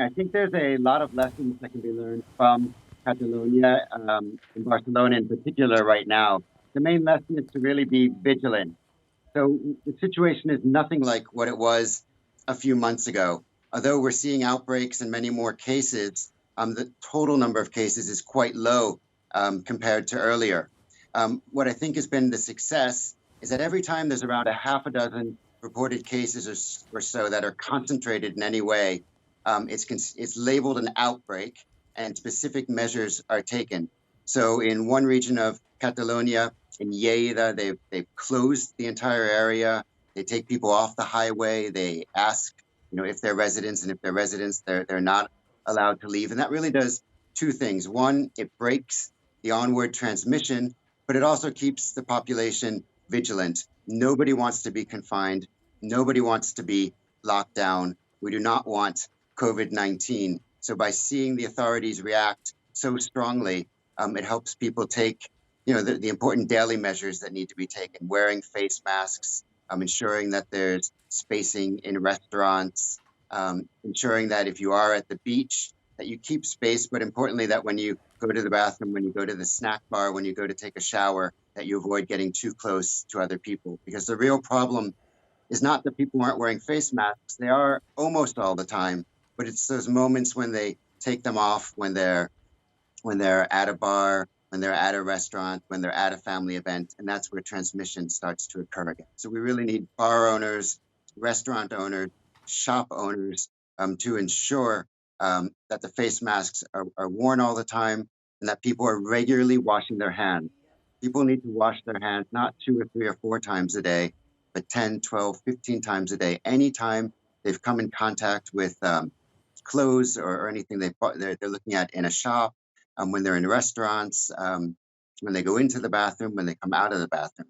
I think there's a lot of lessons that can be learned from Catalonia, in Barcelona in particular right now. The main lesson is to really be vigilant. So the situation is nothing like what it was a few months ago. Although we're seeing outbreaks and many more cases, the total number of cases is quite low compared to earlier. What I think has been the success is that every time there's around a half a dozen reported cases or so that are concentrated in any way, it's labeled an outbreak and specific measures are taken. So in one region of Catalonia, in Lleida, they've closed the entire area. They take people off the highway. They ask, if they're residents, and if they're residents, they're not allowed to leave. And that really does two things. One, it breaks the onward transmission, but it also keeps the population vigilant. Nobody wants to be confined. Nobody wants to be locked down. We do not want COVID-19. So by seeing the authorities react so strongly, it helps people take the important daily measures that need to be taken, wearing face masks, ensuring that there's spacing in restaurants, ensuring that if you are at the beach, that you keep space, but importantly, that when you go to the bathroom, when you go to the snack bar, when you go to take a shower, that you avoid getting too close to other people. Because the real problem is not that people aren't wearing face masks. They are almost all the time, but it's those moments when they take them off, when they're at a bar, when they're at a restaurant, when they're at a family event, and that's where transmission starts to occur again. So we really need bar owners, restaurant owners, shop owners to ensure that the face masks are worn all the time and that people are regularly washing their hands. People need to wash their hands not 2 or 3 or 4 times a day, but 10, 12, 15 times a day. Anytime they've come in contact with clothes or anything they're looking at in a shop, when they're in restaurants, when they go into the bathroom, when they come out of the bathroom.